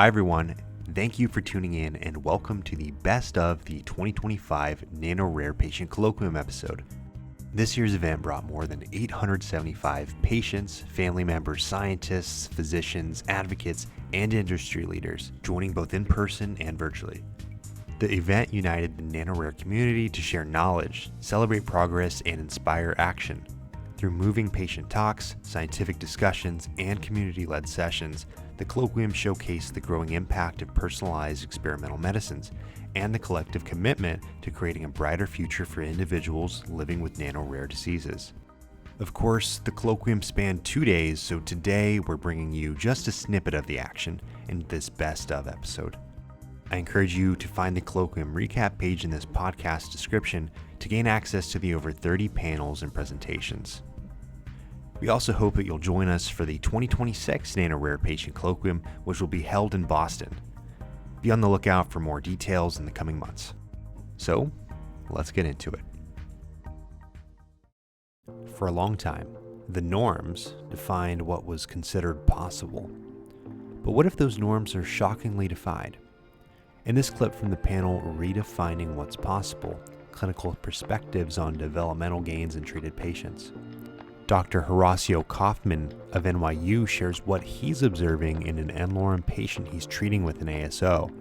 Hi everyone, thank you for tuning in and welcome to the best of the 2025 Nano-Rare Patient Colloquium episode. This year's event brought more than 875 patients, family members, scientists, physicians, advocates, and industry leaders, joining both in person and virtually. The event united the Nano-Rare community to share knowledge, celebrate progress, and inspire action. Through moving patient talks, scientific discussions, and community-led sessions, the colloquium showcased the growing impact of personalized experimental medicines and the collective commitment to creating a brighter future for individuals living with nano-rare diseases. Of course, the colloquium spanned 2 days, so today we're bringing you just a snippet of the action in this best of episode. I encourage you to find the colloquium recap page in this podcast description to gain access to the over 30 panels and presentations. We also hope that you'll join us for the 2026 Nano-Rare Patient Colloquium, which will be held in Boston. Be on the lookout for more details in the coming months. So, let's get into it. For a long time, the norms defined what was considered possible. But what if those norms are shockingly defied? In this clip from the panel Redefining What's Possible, Clinical Perspectives on Developmental Gains in Treated Patients, Dr. Horacio Kaufman of NYU shares what he's observing in an n-Lorem patient he's treating with an ASO.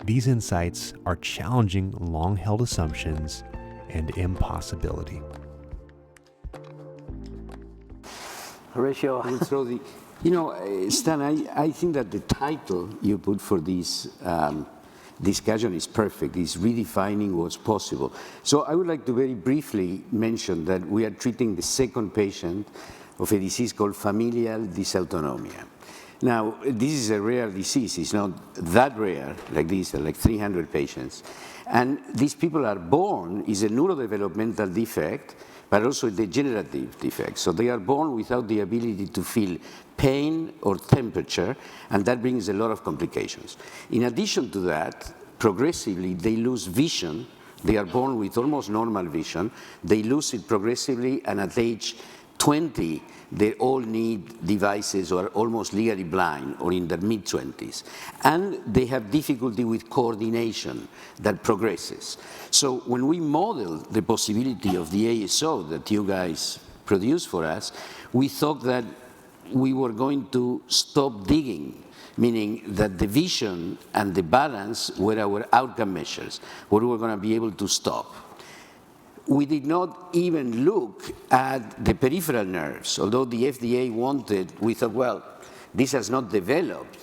These insights are challenging long-held assumptions and impossibility. Horacio. I will throw the, Stan, I think that the title you put for this discussion is perfect. It's redefining what's possible. So I would like to very briefly mention that we are treating the second patient of a disease called familial dysautonomia. Now, this is a rare disease. It's not that rare, like this, like 300 patients. And these people are born, is a neurodevelopmental defect, but also a degenerative defect. So they are born without the ability to feel pain or temperature, and that brings a lot of complications. In addition to that, progressively they lose vision. They are born with almost normal vision. They lose it progressively, and at age 20, they all need devices or are almost legally blind or in their mid-20s. And they have difficulty with coordination that progresses. So when we modeled the possibility of the ASO that you guys produced for us, we thought that we were going to stop digging, meaning that the vision and the balance were our outcome measures, where we were going to be able to stop. We did not even look at the peripheral nerves. Although the FDA wanted, we thought, well, this has not developed.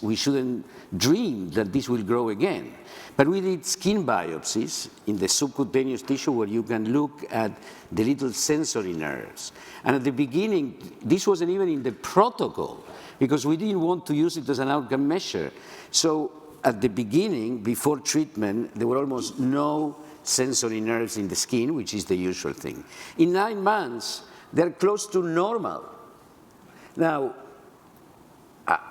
We shouldn't dream that this will grow again. But we did skin biopsies in the subcutaneous tissue where you can look at the little sensory nerves. And at the beginning, this wasn't even in the protocol because we didn't want to use it as an outcome measure. So at the beginning, before treatment, there were almost no sensory nerves in the skin, which is the usual thing. In 9 months, they're close to normal. Now,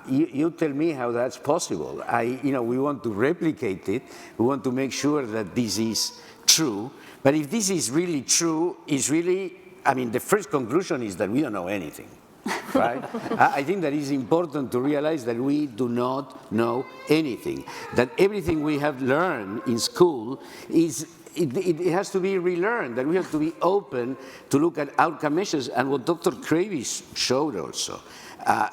you tell me how that's possible. We want to replicate it. We want to make sure that this is true. But if this is really true, the first conclusion is that we don't know anything, right? I think that it's important to realize that we do not know anything. That everything we have learned in school it has to be relearned, that we have to be open to look at outcome measures. And what Dr. Kravis showed also,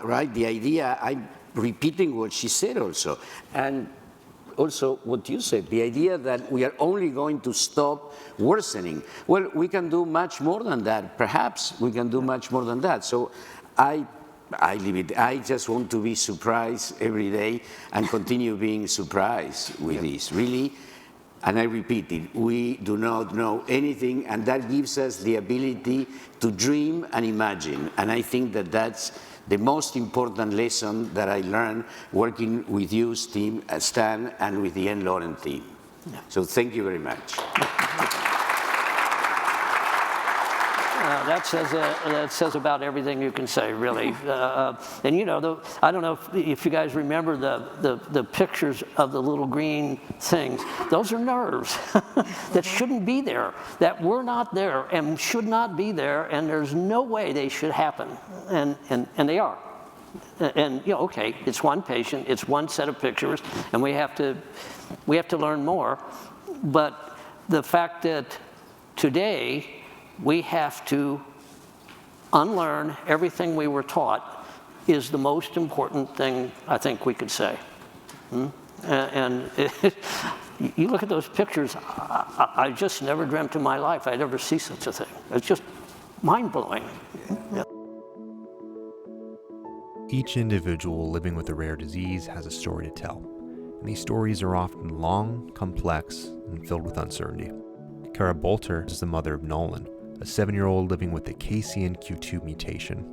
right? The idea, I'm repeating what she said also, and also what you said, the idea that we are only going to stop worsening. Well, we can do much more than that. Perhaps we can do much more than that. So I leave it. I just want to be surprised every day and continue being surprised with this. Really, and I repeat it, we do not know anything, and that gives us the ability to dream and imagine. And I think that that's the most important lesson that I learned working with you, Stan, and with the n-Lorem team. Yeah. So thank you very much. That says about everything you can say, really. And I don't know if you guys remember the pictures of the little green things. Those are nerves that shouldn't be there, that were not there and should not be there, and there's no way they should happen, and they are. And okay, it's one patient, it's one set of pictures, and we have to learn more. But the fact that today we have to unlearn everything we were taught is the most important thing I think we could say. And you look at those pictures, I just never dreamt in my life I'd ever see such a thing. It's just mind-blowing. Yeah. Each individual living with a rare disease has a story to tell, and these stories are often long, complex, and filled with uncertainty. Kara Bolter is the mother of Nolan, a 7-year-old living with the KCNQ2 mutation.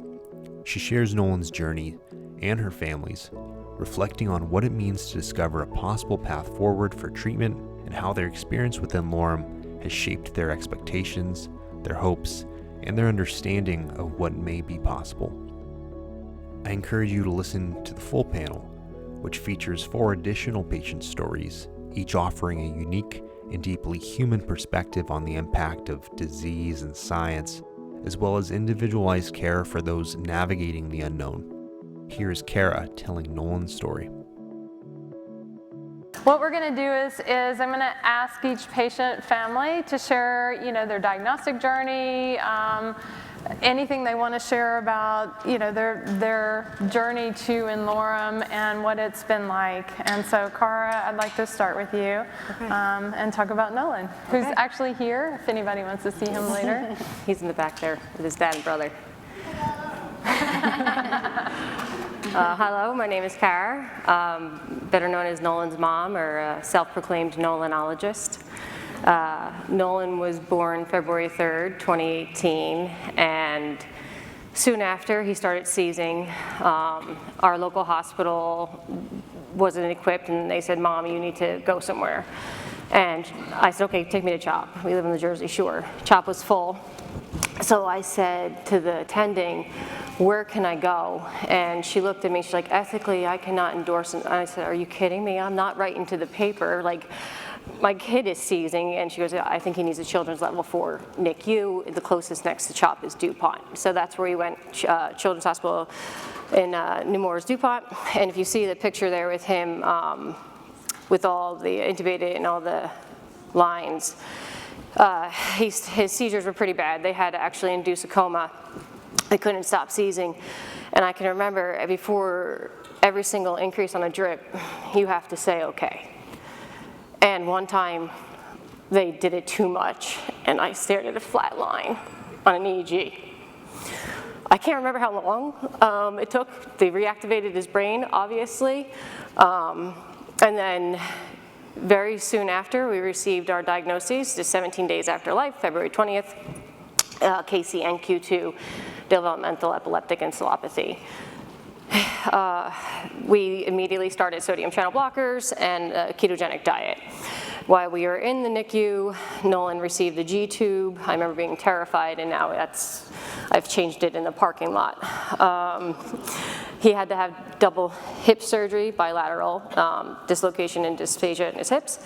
She shares Nolan's journey and her family's, reflecting on what it means to discover a possible path forward for treatment and how their experience with n-Lorem has shaped their expectations, their hopes, and their understanding of what may be possible. I encourage you to listen to the full panel, which features 4 additional patient stories, each offering a unique and deeply human perspective on the impact of disease and science, as well as individualized care for those navigating the unknown. Here's Kara telling Nolan's story. What we're going to do is I'm going to ask each patient family to share, their diagnostic journey, anything they want to share about, their journey to n-Lorem and what it's been like. And so, Kara, I'd like to start with you and talk about Nolan, who's actually here, if anybody wants to see him later. He's in the back there with his dad and brother. Hello, my name is Kara, better known as Nolan's mom, or a self-proclaimed Nolanologist. Nolan was born February 3rd, 2018, and soon after he started seizing. Our local hospital wasn't equipped, and they said, "Mom, you need to go somewhere." And I said, "Okay, take me to CHOP. We live in the Jersey Shore." CHOP was full. So I said to the attending, "Where can I go?" And she looked at me, she's like, "Ethically, I cannot endorse it." And I said, "Are you kidding me? I'm not writing to the paper. Like, my kid is seizing." And she goes, "I think he needs a children's level 4 NICU. The closest next to CHOP is DuPont." So that's where we went, Children's Hospital in Nemours, DuPont. And if you see the picture there with him, with all the intubated and all the lines, his seizures were pretty bad. They had to actually induce a coma. They couldn't stop seizing. And I can remember before every single increase on a drip, you have to say okay. And one time they did it too much, and I stared at a flat line on an EEG. I can't remember how long it took. They reactivated his brain, obviously. And then very soon after, we received our diagnoses, just 17 days after life, February 20th, KCNQ2, developmental epileptic encephalopathy. We immediately started sodium channel blockers and a ketogenic diet. While we were in the NICU, Nolan received the G-tube. I remember being terrified, and now I've changed it in the parking lot. He had to have double hip surgery, bilateral, dislocation and dysphagia in his hips.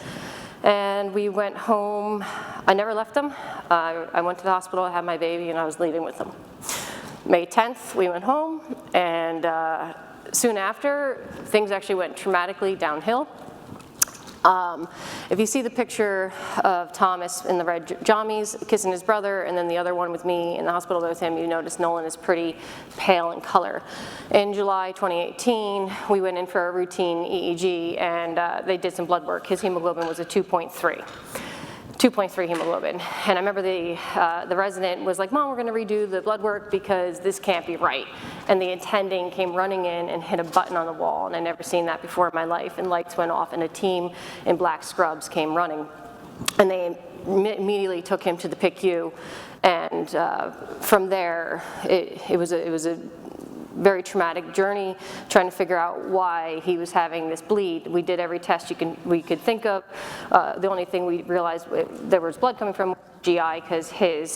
And we went home. I never left him. I went to the hospital, I had my baby, and I was leaving with him. May 10th, we went home, and soon after, things actually went dramatically downhill. If you see the picture of Thomas in the red jammies kissing his brother, and then the other one with me in the hospital with him, you notice Nolan is pretty pale in color. In July 2018, we went in for a routine EEG, and they did some blood work. His hemoglobin was a 2.3 hemoglobin. And I remember the resident was like, "Mom, we're gonna redo the blood work because this can't be right." And the attending came running in and hit a button on the wall, and I'd never seen that before in my life, and lights went off, and a team in black scrubs came running. And they immediately took him to the PICU, and from there, it was a very traumatic journey, trying to figure out why he was having this bleed. We did every test we could think of. The only thing we realized there was blood coming from GI because his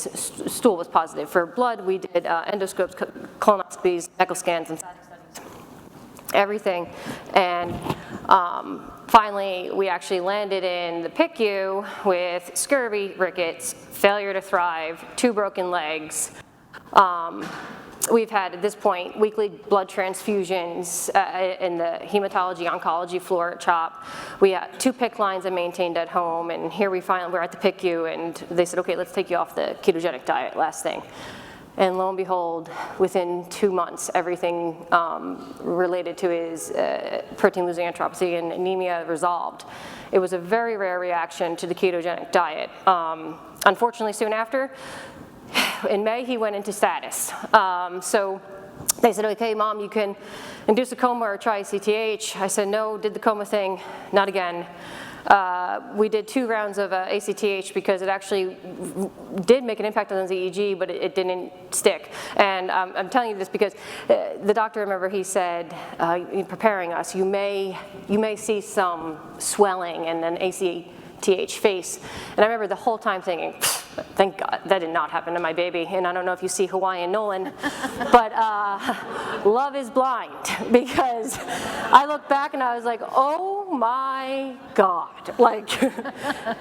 stool was positive. For blood, we did endoscopes, colonoscopies, echo scans, and everything. And finally, we actually landed in the PICU with scurvy, rickets, failure to thrive, 2 broken legs. we've had, at this point, weekly blood transfusions in the hematology oncology floor at CHOP. We had 2 PICC lines I maintained at home, and here we're at the PICU, and they said, okay, let's take you off the ketogenic diet, last thing. And lo and behold, within 2 months, everything related to his protein-losing enteropathy and anemia resolved. It was a very rare reaction to the ketogenic diet. Unfortunately, soon after, in May, he went into status. So they said, okay, Mom, you can induce a coma or try ACTH. I said, no, did the coma thing, not again. We did 2 rounds of ACTH because it actually did make an impact on the EEG, but it didn't stick. And I'm telling you this because the doctor, remember, he said, in preparing us, you may see some swelling and an ACTH face. And I remember the whole time thinking, thank God that did not happen to my baby. And I don't know if you see Hawaiian Nolan, but love is blind, because I look back and I was like, oh my God. Like,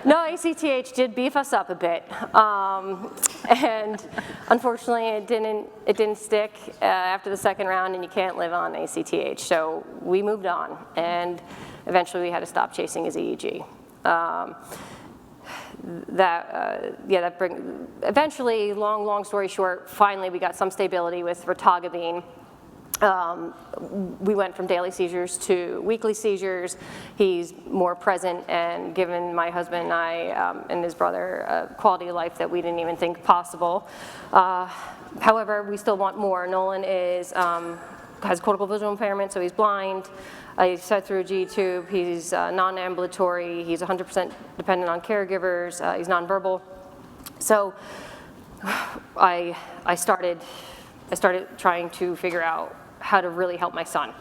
no, ACTH did beef us up a bit. And unfortunately, it didn't stick after the 2nd round, and you can't live on ACTH. So we moved on, and eventually we had to stop chasing his EEG. Eventually, long story short, finally we got some stability with rotogabine. We went from daily seizures to weekly seizures. He's more present and given my husband and I and his brother a quality of life that we didn't even think possible. However, we still want more. Nolan has cortical visual impairment, so he's blind. He's fed through a G tube. He's non-ambulatory. He's 100% dependent on caregivers. He's nonverbal. So I started trying to figure out how to really help my son.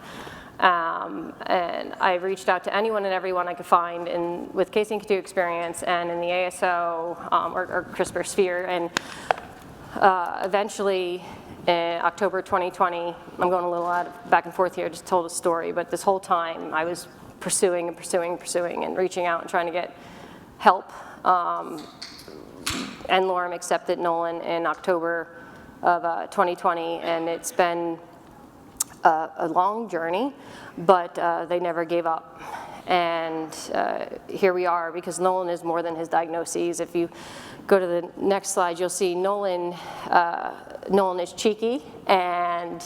And I reached out to anyone and everyone I could find with KCNQ2 experience and in the ASO or CRISPR sphere. And eventually, in October 2020, I'm going a little back and forth here, just told a story, but this whole time I was pursuing and reaching out and trying to get help. n-Lorem accepted Nolan in October of 2020, and it's been a long journey, but they never gave up. And here we are, because Nolan is more than his diagnoses. If you go to the next slide, you'll see Nolan is cheeky, and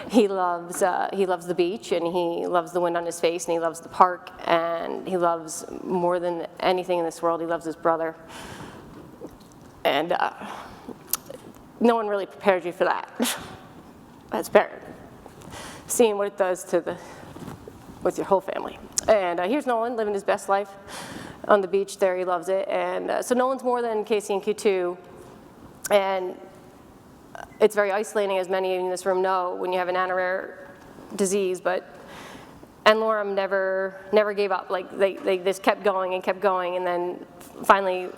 he loves the beach, and he loves the wind on his face, and he loves the park, and he loves, more than anything in this world, he loves his brother. And no one really prepared you for that. That's better. Seeing what it does with your whole family. And here's Nolan living his best life on the beach there. He loves it. And so Nolan's more than KCNQ2. And it's very isolating, as many in this room know, when you have a nano-rare disease. But n-Lorem never gave up. Like they just kept going. And then finally,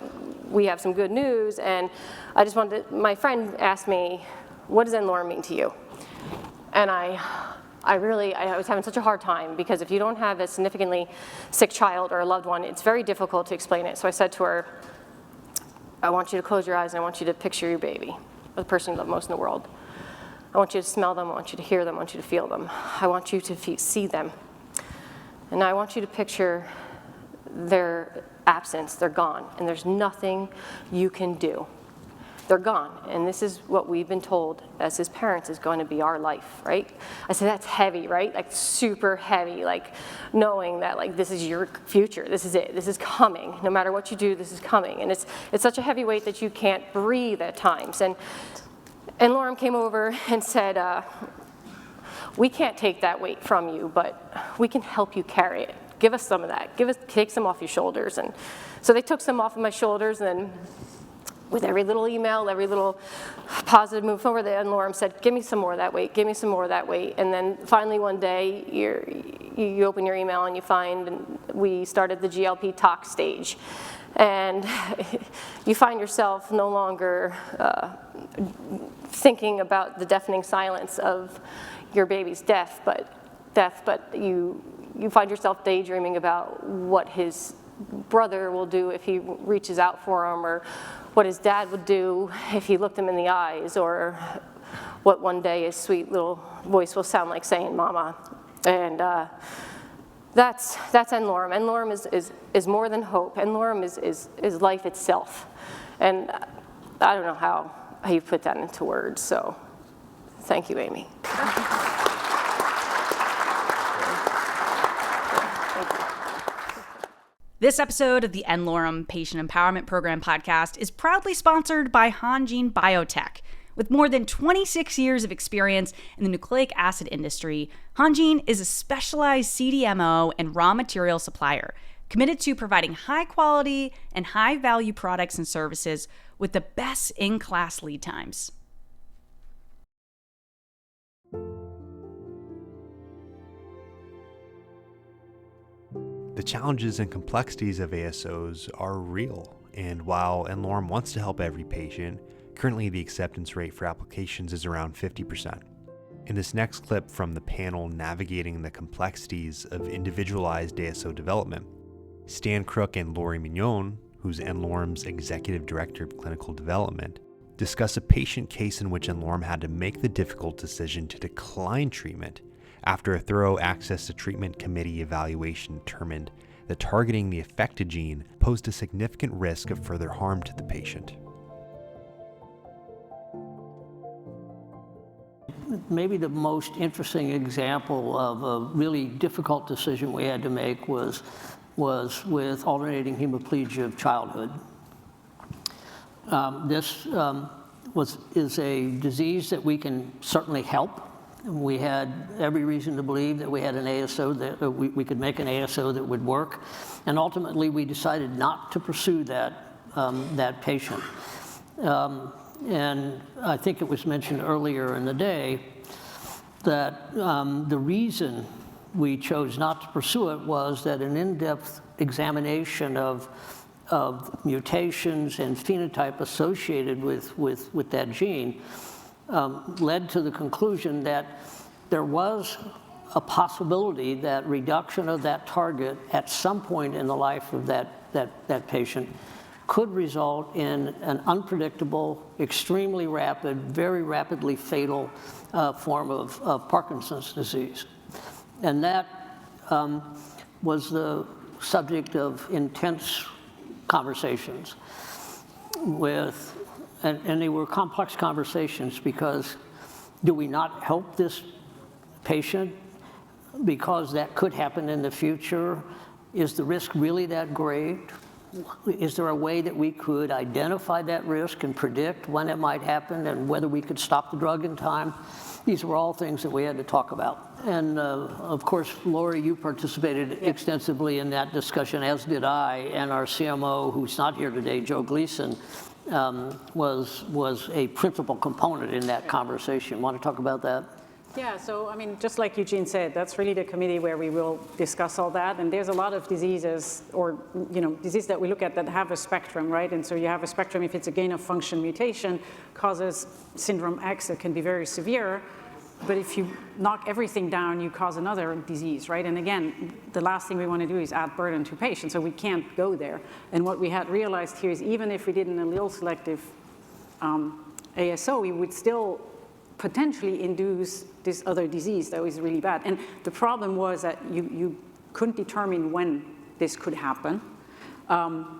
we have some good news. And I just my friend asked me, what does n-Lorem mean to you? And I was having such a hard time, because if you don't have a significantly sick child or a loved one, it's very difficult to explain it. So I said to her, I want you to close your eyes, and I want you to picture your baby, the person you love most in the world. I want you to smell them, I want you to hear them, I want you to feel them. I want you to see them. And I want you to picture their absence, they're gone, and there's nothing you can do. They're gone, and this is what we've been told as his parents is going to be our life, right? I said, that's heavy, right? Like super heavy, like knowing that like this is your future, this is it, this is coming. No matter what you do, this is coming. And it's such a heavy weight that you can't breathe at times. And n-Lorem came over and said, we can't take that weight from you, but we can help you carry it. Give us some of that. Take some off your shoulders. And so they took some off of my shoulders, and then with every little email, every little positive move forward, the n-Lorem said, give me some more of that weight, give me some more of that weight. And then finally one day, you open your email and you find, and we started the GLP tox stage. And you find yourself no longer thinking about the deafening silence of your baby's death, but you find yourself daydreaming about what his brother will do if he reaches out for him, or what his dad would do if he looked him in the eyes, or what one day his sweet little voice will sound like saying mama. And that's n-Lorem. n-Lorem is more than hope. n-Lorem is life itself. And I don't know how you put that into words, so thank you, Amy. This episode of the n-Lorem Patient Empowerment Program podcast is proudly sponsored by Hanjin Biotech. With more than 26 years of experience in the nucleic acid industry, Hanjin is a specialized CDMO and raw material supplier committed to providing high-quality and high-value products and services with the best-in-class lead times. The challenges and complexities of ASOs are real, and while n-Lorem wants to help every patient, currently the acceptance rate for applications is around 50%. In this next clip from the panel navigating the complexities of individualized ASO development, Stan Crook and Lori Mignon, who's n-Lorem's Executive Director of Clinical Development, discuss a patient case in which n-Lorem had to make the difficult decision to decline treatment after a thorough access to treatment committee evaluation determined that targeting the affected gene posed a significant risk of further harm to the patient. Maybe the most interesting example of a really difficult decision we had to make was with alternating hemiplegia of childhood. This is a disease that we can certainly help. We had every reason to believe that we had an ASO that we could make an ASO that would work, and ultimately we decided not to pursue that patient. And I think it was mentioned earlier in the day that the reason we chose not to pursue it was that an in-depth examination of mutations and phenotype associated with that gene led to the conclusion that there was a possibility that reduction of that target at some point in the life of that patient could result in an unpredictable, extremely rapid, very rapidly fatal form of Parkinson's disease. And that was the subject of intense conversations and they were complex conversations because do we not help this patient because that could happen in the future? Is the risk really that great? Is there a way that we could identify that risk and predict when it might happen and whether we could stop the drug in time? These were all things that we had to talk about. And of course, Lori, you participated extensively in that discussion, as did I, and our CMO, who's not here today, Joe Gleason, was a principal component in that conversation. Want to talk about that? Yeah, so I mean, just like Eugene said, that's really the committee where we will discuss all that. And there's a lot of diseases, or disease that we look at that have a spectrum, right? And so you have a spectrum. If it's a gain-of-function mutation, causes syndrome X, it can be very severe. But if you knock everything down, you cause another disease, right? And again, the last thing we want to do is add burden to patients, so we can't go there. And what we had realized here is even if we did an allele-selective ASO, we would still potentially induce this other disease that was really bad. And the problem was that you couldn't determine when this could happen,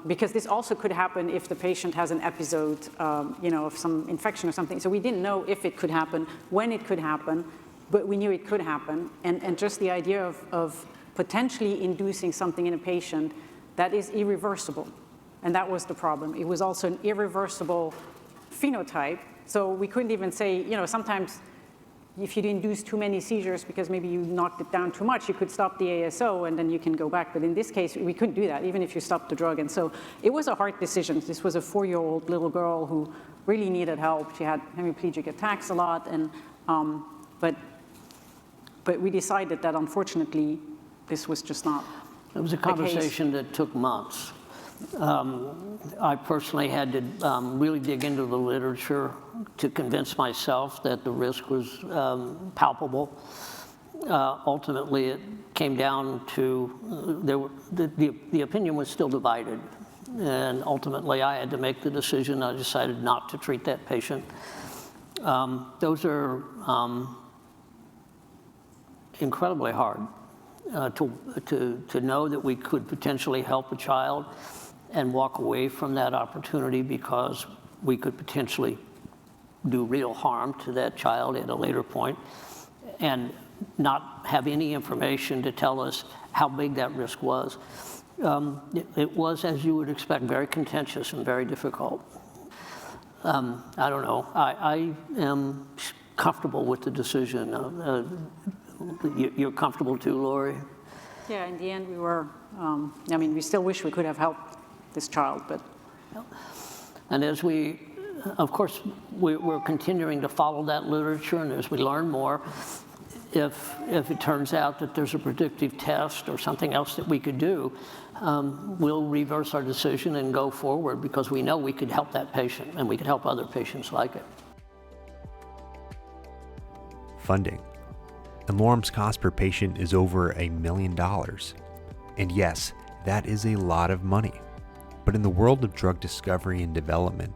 because this also could happen if the patient has an episode, of some infection or something. So we didn't know if it could happen, when it could happen, but we knew it could happen. And just the idea of potentially inducing something in a patient that is irreversible. And that was the problem. It was also an irreversible phenotype. So we couldn't even say, sometimes if you induce too many seizures because maybe you knocked it down too much, you could stop the ASO and then you can go back. But in this case, we couldn't do that, even if you stopped the drug. And so it was a hard decision. This was a 4-year-old little girl who really needed help. She had hemiplegic attacks a lot. And, but we decided that, unfortunately, this was just not It was a conversation that took months. I personally had to really dig into the literature to convince myself that the risk was palpable. Ultimately, it came down to the opinion was still divided, and ultimately I had to make the decision. I decided not to treat that patient. Those are incredibly hard to know that we could potentially help a child and walk away from that opportunity because we could potentially do real harm to that child at a later point, and not have any information to tell us how big that risk was. It was, as you would expect, very contentious and very difficult. I don't know. I am comfortable with the decision. You're comfortable too, Lori? Yeah, in the end, we were, I mean, we still wish we could have helped this child, but. And as we, of course, we're continuing to follow that literature, and as we learn more, if it turns out that there's a predictive test or something else that we could do, we'll reverse our decision and go forward, because we know we could help that patient and we could help other patients like it. Funding. n-Lorem's cost per patient is over $1 million. And yes, that is a lot of money. But in the world of drug discovery and development,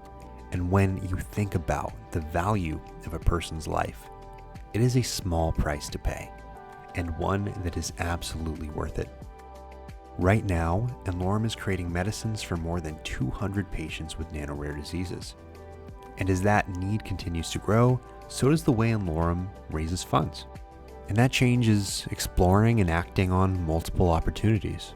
and when you think about the value of a person's life, it is a small price to pay, and one that is absolutely worth it. Right now, n-Lorem is creating medicines for more than 200 patients with nano-rare diseases. And as that need continues to grow, so does the way n-Lorem raises funds. And that change is exploring and acting on multiple opportunities.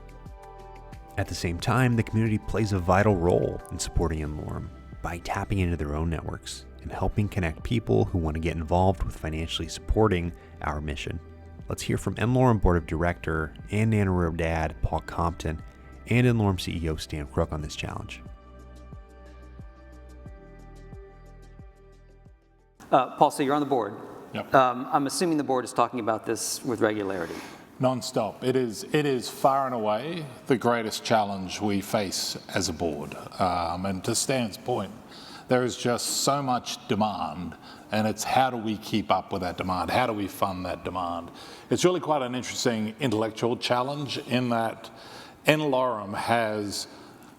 At the same time, the community plays a vital role in supporting n-Lorem by tapping into their own networks and helping connect people who want to get involved with financially supporting our mission. Let's hear from n-Lorem Board of Director and Nano-Rare Dad, Paul Compton, and n-Lorem CEO, Stan Crook, on this challenge. Paul, so you're on the board. Yep. I'm assuming the board is talking about this with regularity. Non-stop. It is far and away the greatest challenge we face as a board. And to Stan's point, there is just so much demand, and it's how do we keep up with that demand? How do we fund that demand? It's really quite an interesting intellectual challenge in that n-Lorem has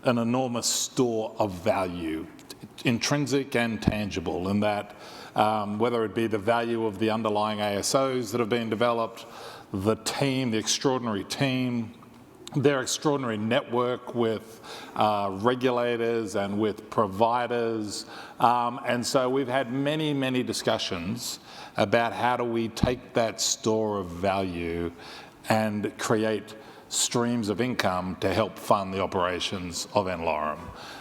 an enormous store of value, intrinsic and tangible, in that whether it be the value of the underlying ASOs that have been developed, the team, the extraordinary team, their extraordinary network with regulators and with providers. And so we've had many, many discussions about how do we take that store of value and create streams of income to help fund the operations of n-Lorem.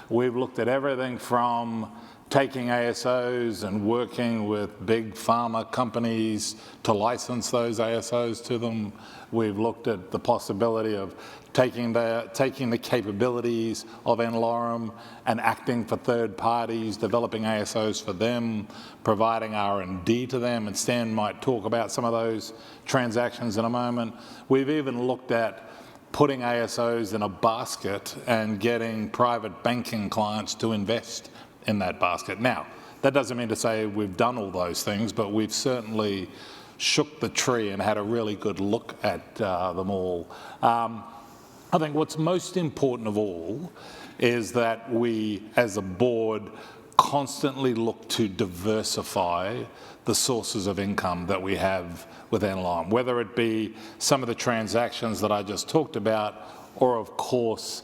We've looked at everything from taking ASOs and working with big pharma companies to license those ASOs to them. We've looked at the possibility of taking the capabilities of n-Lorem and acting for third parties, developing ASOs for them, providing R&D to them, and Stan might talk about some of those transactions in a moment. We've even looked at putting ASOs in a basket and getting private banking clients to invest in that basket. Now, that doesn't mean to say we've done all those things, but we've certainly shook the tree and had a really good look at them all. I think what's most important of all is that we, as a board, constantly look to diversify the sources of income that we have with n-Lorem, whether it be some of the transactions that I just talked about, or of course,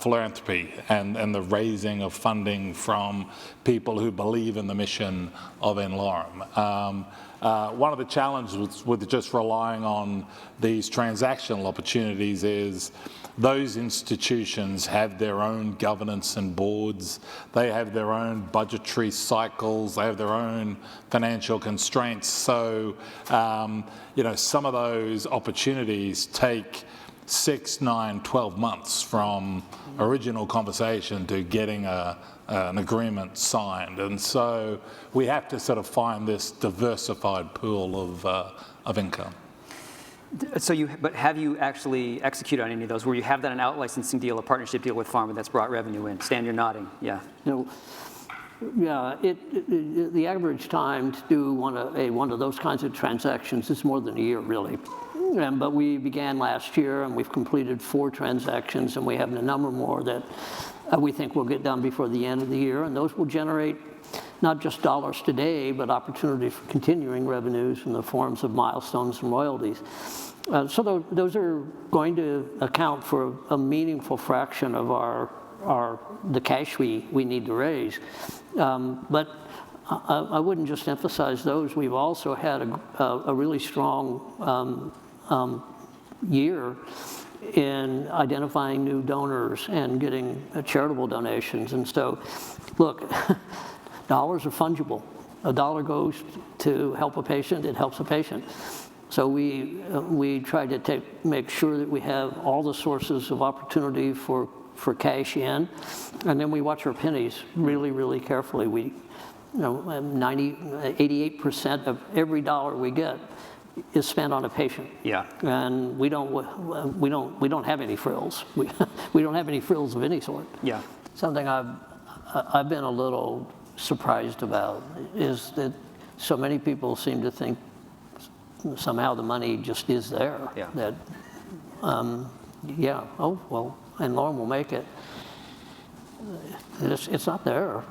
philanthropy and the raising of funding from people who believe in the mission of n-Lorem. One of the challenges with just relying on these transactional opportunities is those institutions have their own governance and boards, they have their own budgetary cycles, they have their own financial constraints. So, some of those opportunities take 6, 9, 12 months from original conversation to getting an agreement signed. And so we have to sort of find this diversified pool of income. So but have you actually executed on any of those where you have done an out-licensing deal, a partnership deal with pharma that's brought revenue in? Stan, you're nodding, yeah. Yeah, the average time to do one of those kinds of transactions is more than a year, really. But we began last year, and we've completed 4 transactions, and we have a number more that we think will get done before the end of the year, and those will generate not just dollars today, but opportunity for continuing revenues in the forms of milestones and royalties. So those are going to account for a meaningful fraction of the cash we need to raise. But I wouldn't just emphasize those. We've also had a really strong year in identifying new donors and getting charitable donations. And so, look, dollars are fungible. A dollar goes to help a patient, it helps a patient. So we try to make sure that we have all the sources of opportunity for cash in, and then we watch our pennies really, really carefully. 88% of every dollar we get is spent on a patient. Yeah. And we don't have any frills. We don't have any frills of any sort. Yeah. Something I've been a little surprised about is that so many people seem to think somehow the money just is there. Yeah. That oh well, n-Lorem will make it. It's not there.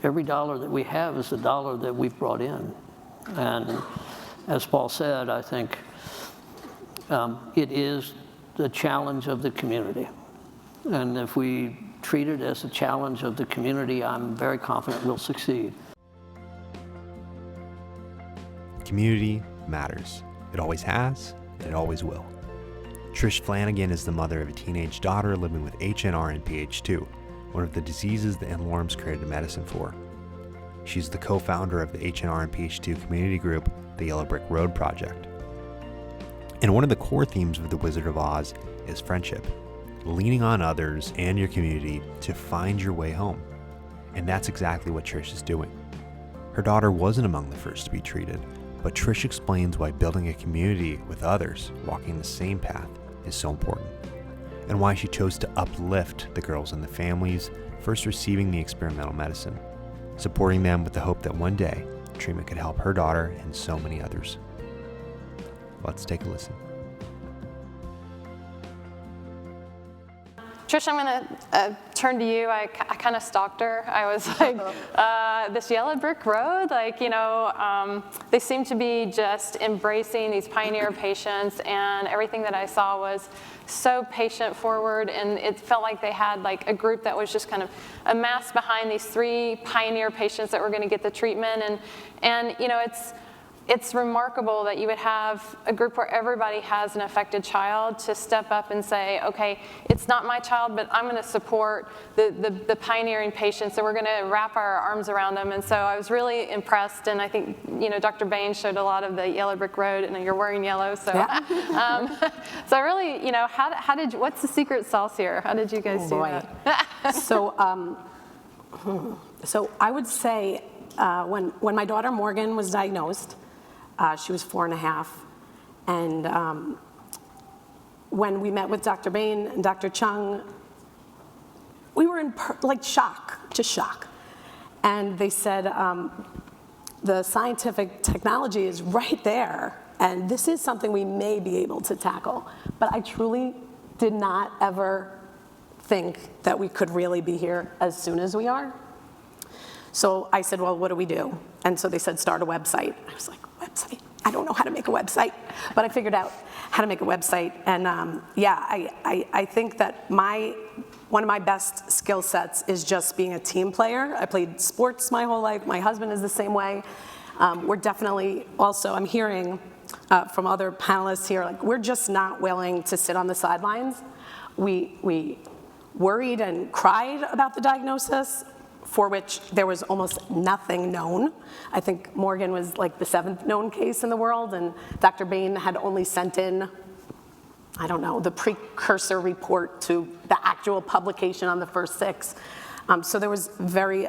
Every dollar that we have is the dollar that we've brought in, and as Paul said, I think it is the challenge of the community. And if we treat it as a challenge of the community, I'm very confident we'll succeed. Community matters. It always has, and it always will. Trish Flanagan is the mother of a teenage daughter living with HNR-NPH2, one of the diseases the n-Lorem's created medicine for. She's the co-founder of the HNR-NPH2 community group, the Yellow Brick Road Project. And one of the core themes of The Wizard of Oz is friendship, leaning on others and your community to find your way home. And that's exactly what Trish is doing. Her daughter wasn't among the first to be treated, but Trish explains why building a community with others walking the same path is so important, and why she chose to uplift the girls and the families first receiving the experimental medicine, supporting them with the hope that one day treatment could help her daughter and so many others. Let's take a listen. Trish, I'm going to turn to you. I kind of stalked her. I was like, this Yellow Brick Road, they seem to be just embracing these pioneer patients, and everything that I saw was so patient forward, and it felt like they had like a group that was just kind of amassed behind these 3 pioneer patients that were going to get the treatment, and it's remarkable that you would have a group where everybody has an affected child to step up and say, okay, it's not my child, but I'm going to support the pioneering patients, and we're going to wrap our arms around them. And so I was really impressed, and I think Dr. Bain showed a lot of the Yellow Brick Road, and you're wearing yellow, so yeah. so I really, what's the secret sauce here? How did you guys do that? So I would say when my daughter Morgan was diagnosed, she was 4.5, and when we met with Dr. Bain and Dr. Chung, we were in shock. And they said, the scientific technology is right there, and this is something we may be able to tackle. But I truly did not ever think that we could really be here as soon as we are. So I said, well, what do we do? And so they said, start a website. I was like, website? I don't know how to make a website, but I figured out how to make a website. And I think that one of my best skill sets is just being a team player. I played sports my whole life. My husband is the same way. We're definitely also, I'm hearing from other panelists here, like we're just not willing to sit on the sidelines. We worried and cried about the diagnosis, for which there was almost nothing known. I think Morgan was like the 7th known case in the world, and Dr. Bain had only sent in, I don't know, the precursor report to the actual publication on the first 6. So there was very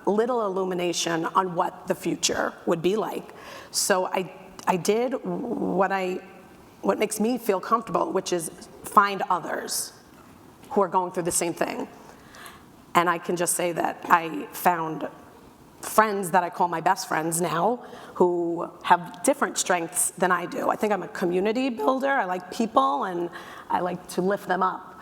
little illumination on what the future would be like. So I did what makes me feel comfortable, which is find others who are going through the same thing. And I can just say that I found friends that I call my best friends now who have different strengths than I do. I think I'm a community builder. I like people, and I like to lift them up.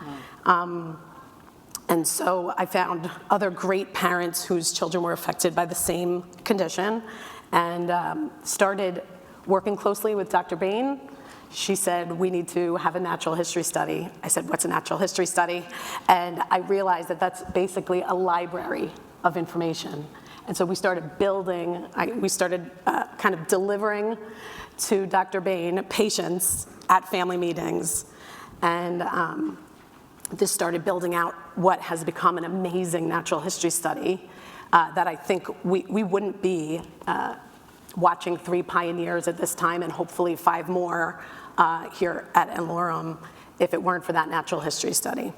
And so I found other great parents whose children were affected by the same condition, and started working closely with Dr. Bain. She said, we need to have a natural history study. I said, what's a natural history study? And I realized that that's basically a library of information. And so we started building, we started kind of delivering to Dr. Bain patients at family meetings. And this started building out what has become an amazing natural history study that I think we wouldn't be watching 3 pioneers at this time, and hopefully 5 more here at n-Lorem if it weren't for that natural history study.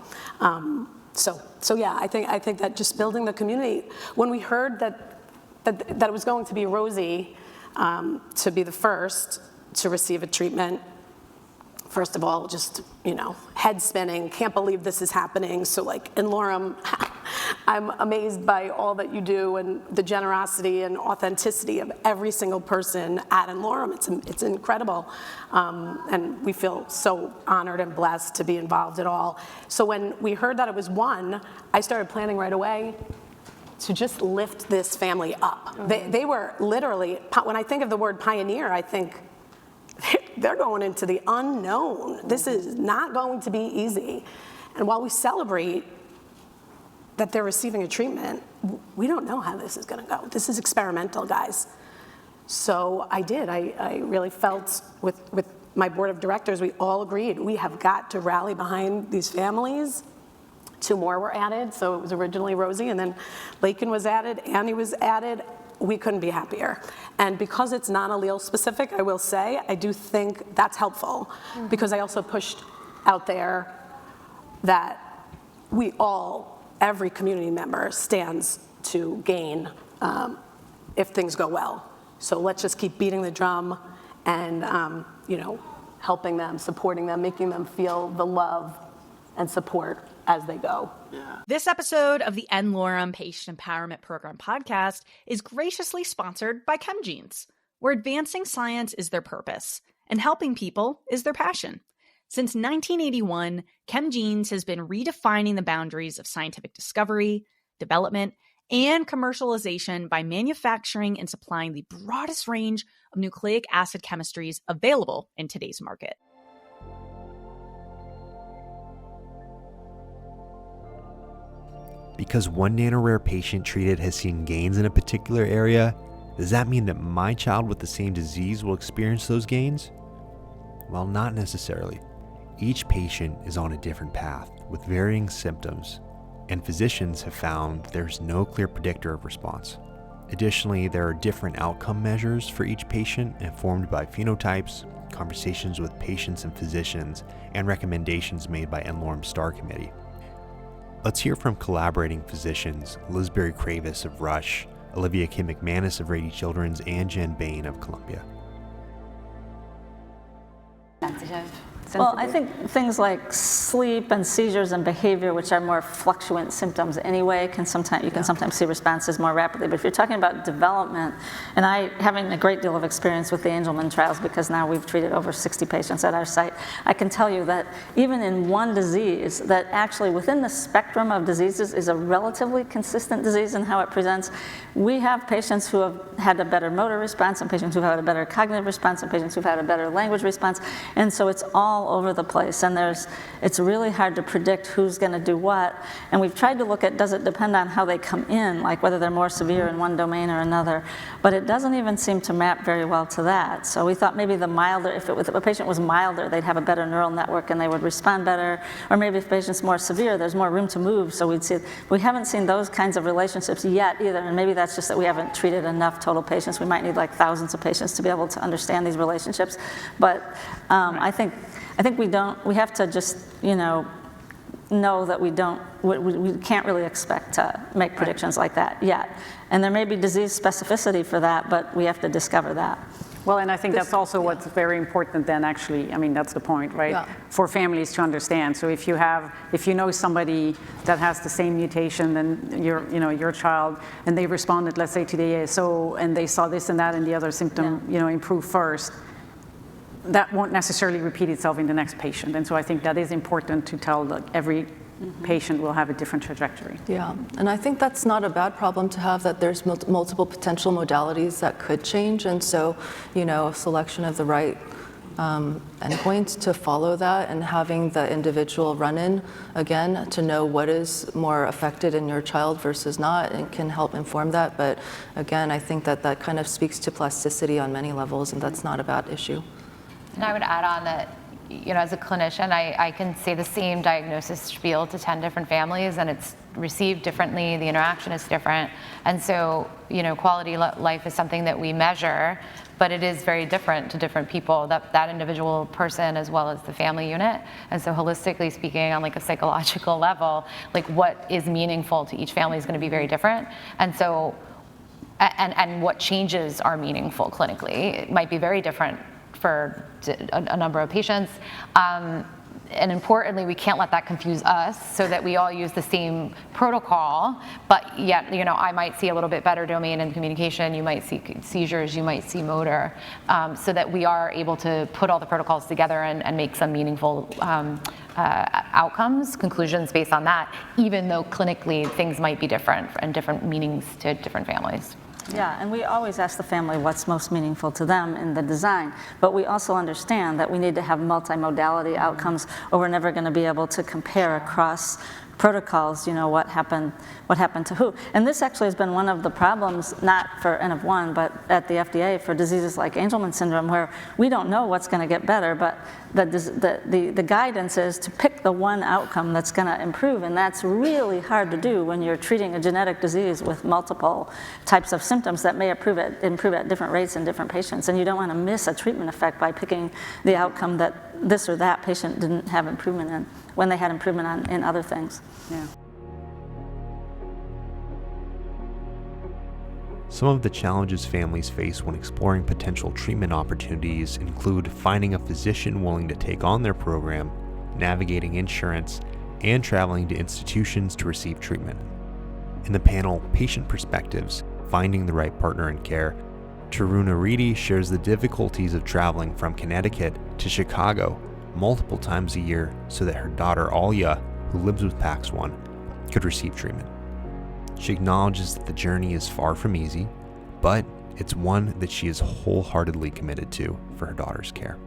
So yeah, I think that just building the community, when we heard that it was going to be Rosie to be the first to receive a treatment, first of all, just, head spinning, can't believe this is happening. So like n-Lorem, I'm amazed by all that you do and the generosity and authenticity of every single person at n-Lorem. It's incredible. And we feel so honored and blessed to be involved at all. So when we heard that it was one, I started planning right away to just lift this family up. They were literally, when I think of the word pioneer, I think, they're going into the unknown. This is not going to be easy. And while we celebrate that they're receiving a treatment, we don't know how this is going to go. This is experimental, guys. So I did. I really felt with my board of directors, we all agreed we have got to rally behind these families. 2 more were added. So it was originally Rosie, and then Lakin was added, Annie was added. We couldn't be happier. And because it's non-allele specific, I will say, I do think that's helpful, because I also pushed out there that every community member stands to gain if things go well. So let's just keep beating the drum and helping them, supporting them, making them feel the love and support as they go. This episode of the n-Lorem Patient Empowerment Program podcast is graciously sponsored by ChemGenes, where advancing science is their purpose and helping people is their passion. Since 1981, ChemGenes has been redefining the boundaries of scientific discovery, development, and commercialization by manufacturing and supplying the broadest range of nucleic acid chemistries available in today's market. Because one Nano-Rare patient treated has seen gains in a particular area, does that mean that my child with the same disease will experience those gains? Well, not necessarily. Each patient is on a different path with varying symptoms, and physicians have found there's no clear predictor of response. Additionally, there are different outcome measures for each patient informed by phenotypes, conversations with patients and physicians, and recommendations made by n-Lorem STAR Committee. Let's hear from collaborating physicians Lisbury Kravis of Rush, Olivia Kim McManus of Rady Children's, and Jen Bain of Columbia. Well, I think things like sleep and seizures and behavior, which are more fluctuant symptoms anyway, you can sometimes see responses more rapidly. But if you're talking about development, and having a great deal of experience with the Angelman trials, because now we've treated over 60 patients at our site, I can tell you that even in one disease, that actually within the spectrum of diseases is a relatively consistent disease in how it presents. We have patients who have had a better motor response, and patients who've had a better cognitive response, and patients who've had a better language response, and so it's all over the place, and it's really hard to predict who's going to do what. And we've tried to look at, does it depend on how they come in, like whether they're more severe in one domain or another, but it doesn't even seem to map very well to that. So we thought maybe if a patient was milder, they'd have a better neural network and they would respond better, or maybe if the patient's more severe, there's more room to move, so we haven't seen those kinds of relationships yet either, and maybe that's just that we haven't treated enough total patients. We might need like thousands of patients to be able to understand these relationships, but I think we have to just, know that we can't really expect to make predictions like that yet. And there may be disease specificity for that, but we have to discover that. Well, and I think that's also what's very important then, actually. I mean, that's the point, right? Yeah. For families to understand. So if you know somebody that has the same mutation than your child, and they responded, let's say, to the ASO, and they saw this and that and the other symptom, improve first, that won't necessarily repeat itself in the next patient. And so I think that is important to tell every patient will have a different trajectory. Yeah, and I think that's not a bad problem to have, that there's multiple potential modalities that could change, and so, a selection of the right endpoints to follow that, and having the individual run-in again to know what is more affected in your child versus not, and can help inform that. But again, I think that kind of speaks to plasticity on many levels, and that's not a bad issue. And I would add on that, as a clinician, I can say the same diagnosis spiel to 10 different families, and it's received differently, the interaction is different. And so, quality life is something that we measure, but it is very different to different people, that individual person as well as the family unit. And so holistically speaking, on like a psychological level, like what is meaningful to each family is going to be very different. And so, and what changes are meaningful clinically, it might be very different for a number of patients. And importantly, we can't let that confuse us, so that we all use the same protocol, but yet, I might see a little bit better domain and communication, you might see seizures, you might see motor, so that we are able to put all the protocols together and make some meaningful outcomes, conclusions based on that, even though clinically things might be different and different meanings to different families. Yeah, and we always ask the family what's most meaningful to them in the design, but we also understand that we need to have multimodality outcomes, or we're never going to be able to compare across protocols, what happened to who. And this actually has been one of the problems, not for N of 1, but at the FDA for diseases like Angelman syndrome, where we don't know what's going to get better, but the guidance is to pick the one outcome that's going to improve, and that's really hard to do when you're treating a genetic disease with multiple types of symptoms that may improve at different rates in different patients, and you don't want to miss a treatment effect by picking the outcome that this or that patient didn't have improvement in, when they had improvement in other things. Yeah. Some of the challenges families face when exploring potential treatment opportunities include finding a physician willing to take on their program, navigating insurance, and traveling to institutions to receive treatment. In the panel Patient Perspectives, Finding the Right Partner in Care, Taruna Reedy shares the difficulties of traveling from Connecticut to Chicago multiple times a year so that her daughter Alya, who lives with PAX1, could receive treatment. She acknowledges that the journey is far from easy, but it's one that she is wholeheartedly committed to for her daughter's care.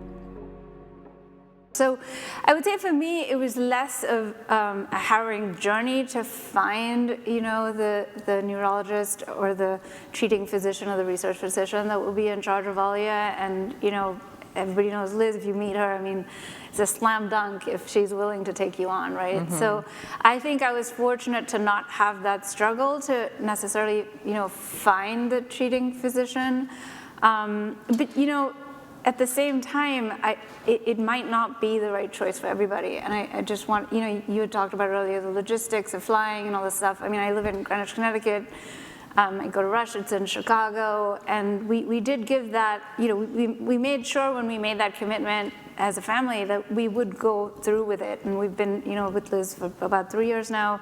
So I would say for me, it was less of a harrowing journey to find, the neurologist or the treating physician or the research physician that will be in charge of Alya. And, everybody knows Liz, if you meet her, it's a slam dunk if she's willing to take you on, right? Mm-hmm. So I think I was fortunate to not have that struggle to necessarily, find the treating physician. But, at the same time, it might not be the right choice for everybody. And I just want, you had talked about earlier, the logistics of flying and all this stuff. I live in Greenwich, Connecticut. I go to Rush, it's in Chicago. And we did give that, we made sure when we made that commitment as a family that we would go through with it. And we've been, with Liz for about 3 years now.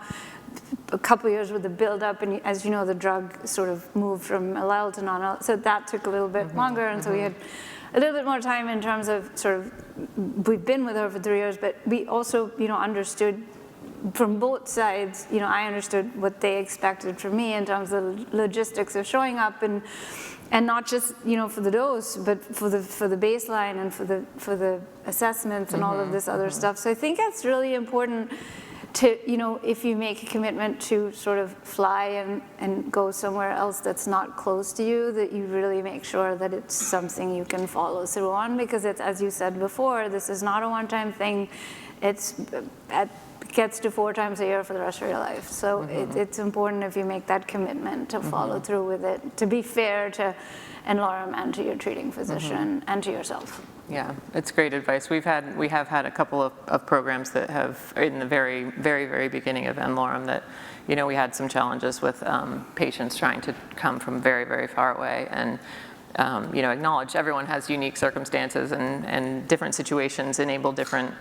A couple of years with the build-up, and as you know, the drug sort of moved from allele to non-allele, so that took a little bit longer, and so we had a little bit more time in terms of we've been with her for 3 years, but we also, understood from both sides, I understood what they expected from me in terms of the logistics of showing up, and not just, for the dose, but for the baseline and for the assessments and all of this other stuff. So I think that's really important to, if you make a commitment to sort of fly and go somewhere else that's not close to you, that you really make sure that it's something you can follow through on, because it's, as you said before, this is not a one-time thing. It gets to 4 times a year for the rest of your life. So it's important, if you make that commitment, to follow through with it, to be fair to n-Lorem and to your treating physician and to yourself. Yeah, it's great advice. We have had a couple of programs that have, in the very, very, very beginning of n-Lorem, that, we had some challenges with patients trying to come from very, very far away, and acknowledge everyone has unique circumstances, and different situations enable different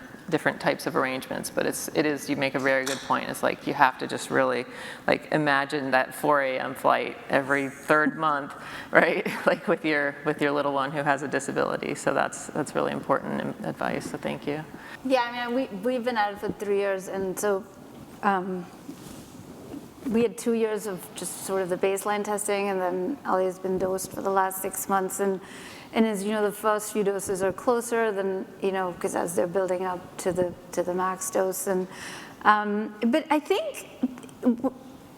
types of arrangements. But it is, you make a very good point. It's like you have to just really imagine that 4 a.m. flight every 3rd month, right? With your little one who has a disability. So that's really important advice. So thank you. Yeah, we've been at it for 3 years, and so we had 2 years of just sort of the baseline testing, and then Ellie has been dosed for the last 6 months. And as you know, the first few doses are closer than, because as they're building up to the max dose. And but I think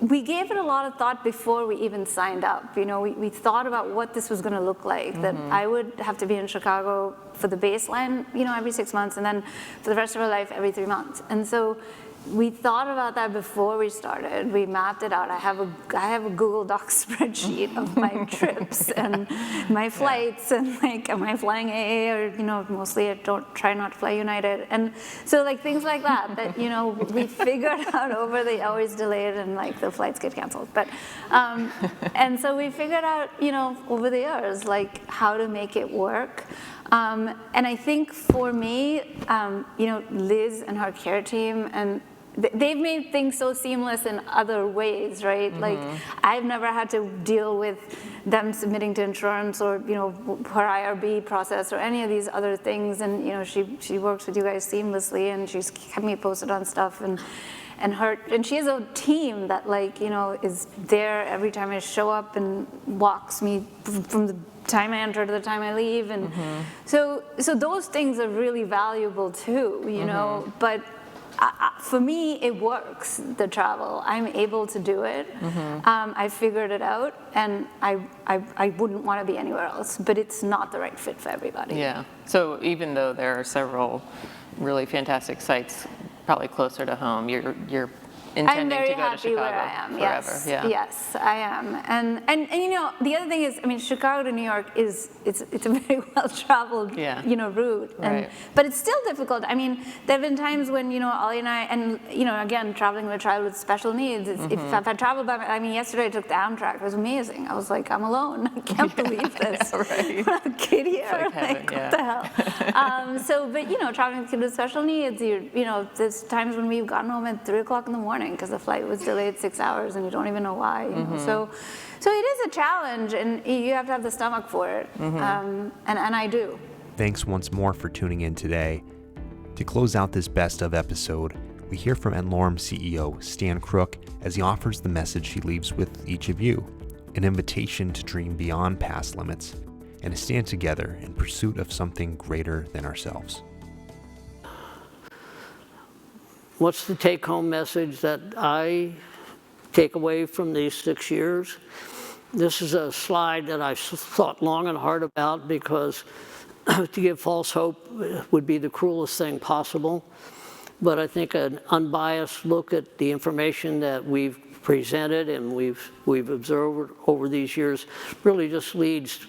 we gave it a lot of thought before we even signed up. We thought about what this was going to look like, that I would have to be in Chicago for the baseline, every 6 months, and then for the rest of our life, every 3 months. And so we thought about that before we started. We mapped it out. I have a Google Docs spreadsheet of my trips and my flights, and like, am I flying AA, or mostly I try not to fly United, and so like things like that we figured out over the always delayed, and like the flights get canceled. But and so we figured out over the years like how to make it work. And I think for me, Liz and her care team, and they've made things so seamless in other ways, right? Like, I've never had to deal with them submitting to insurance, or her IRB process, or any of these other things. And she works with you guys seamlessly, and she's kept me posted on stuff. And she has a team that is there every time I show up and walks me from the time I enter to the time I leave. And so those things are really valuable too, but for me, it works, the travel. I'm able to do it. I figured it out, and I wouldn't want to be anywhere else, but it's not the right fit for everybody. Yeah, so even though there are several really fantastic sites probably closer to home, you're intending to go to Chicago where I am. forever. Yes, yeah. yes, I am. And the other thing is, Chicago to New York it's a very well traveled route, Right. But it's still difficult. There have been times when Ollie and I, and again, traveling with a child with special needs. If I travel by, yesterday I took the Amtrak. It was amazing. I was like, I'm alone. I can't believe this. Right. What a kid here. It's like heaven, what the hell? But traveling with kids with special needs, there's times when we've gotten home at 3 o'clock in the morning because the flight was delayed 6 hours and you don't even know why. So it is a challenge, and you have to have the stomach for it, and I do. Thanks once more for tuning in today. To close out this best of episode, we hear from n-Lorem CEO Stan Crook as he offers the message he leaves with each of you, an invitation to dream beyond past limits and to stand together in pursuit of something greater than ourselves. What's the take-home message that I take away from these 6 years? This is a slide that I thought long and hard about, because to give false hope would be the cruelest thing possible. But I think an unbiased look at the information that we've presented and we've observed over these years really just leads,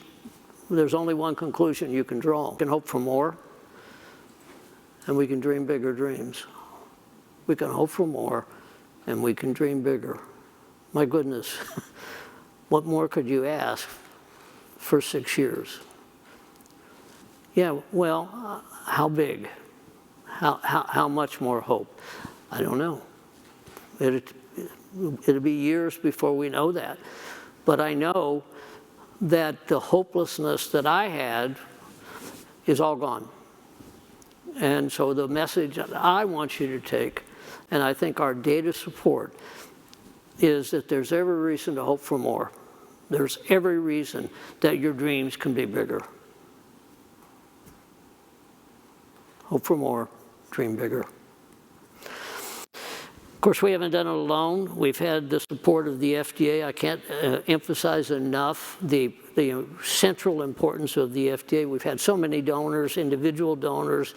there's only one conclusion you can draw. We can hope for more, and we can dream bigger dreams. We can hope for more, and we can dream bigger. My goodness, what more could you ask for 6 years? Yeah, well, how big? How much more hope? I don't know. It'll be years before we know that. But I know that the hopelessness that I had is all gone. And so the message that I want you to take, and I think our data support, is that there's every reason to hope for more. There's every reason that your dreams can be bigger. Hope for more, dream bigger. Of course, we haven't done it alone. We've had the support of the FDA. I can't emphasize enough the central importance of the FDA. We've had so many donors, individual donors,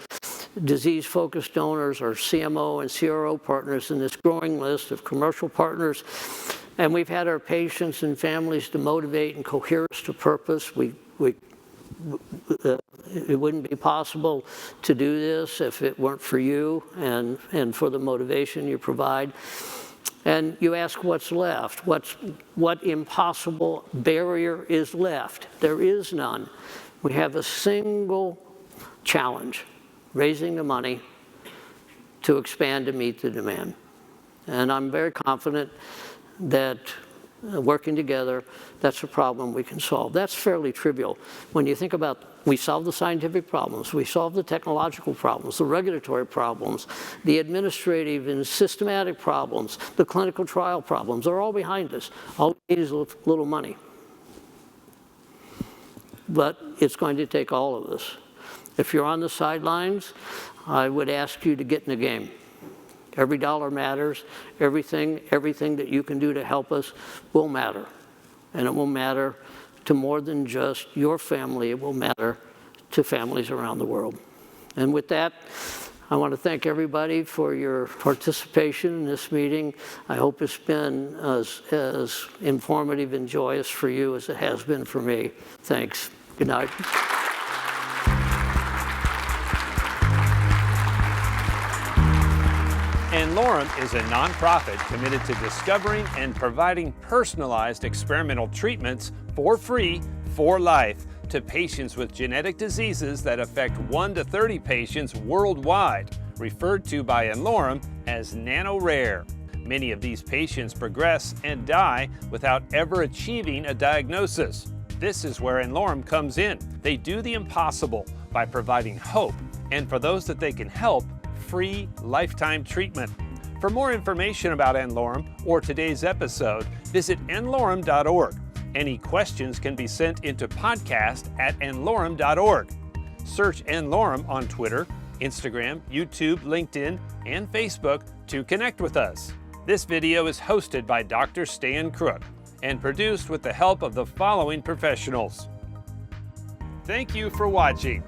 disease-focused donors, our CMO and CRO partners in this growing list of commercial partners. And we've had our patients and families to motivate and cohere us to purpose. It wouldn't be possible to do this if it weren't for you and for the motivation you provide. And you ask what's left, what impossible barrier is left? There is none. We have a single challenge: raising the money to expand to meet the demand. And I'm very confident that working together, that's a problem we can solve. That's fairly trivial. When you think about, we solve the scientific problems, we solve the technological problems, the regulatory problems, the administrative and systematic problems, the clinical trial problems, they're all behind us. All we need is a little money. But it's going to take all of us. If you're on the sidelines, I would ask you to get in the game. Every dollar matters. Everything that you can do to help us will matter. And it will matter to more than just your family. It will matter to families around the world. And with that, I want to thank everybody for your participation in this meeting. I hope it's been as informative and joyous for you as it has been for me. Thanks. Good night. n-Lorem is a nonprofit committed to discovering and providing personalized experimental treatments for free, for life, to patients with genetic diseases that affect 1 to 30 patients worldwide, referred to by n-Lorem as Nano-Rare. Many of these patients progress and die without ever achieving a diagnosis. This is where n-Lorem comes in. They do the impossible by providing hope, and for those that they can help, free lifetime treatment. For more information about n-Lorem or today's episode, visit n-Lorem.org. Any questions can be sent into podcast@n-Lorem.org. Search n-Lorem on Twitter, Instagram, YouTube, LinkedIn, and Facebook to connect with us. This video is hosted by Dr. Stan Crook and produced with the help of the following professionals. Thank you for watching.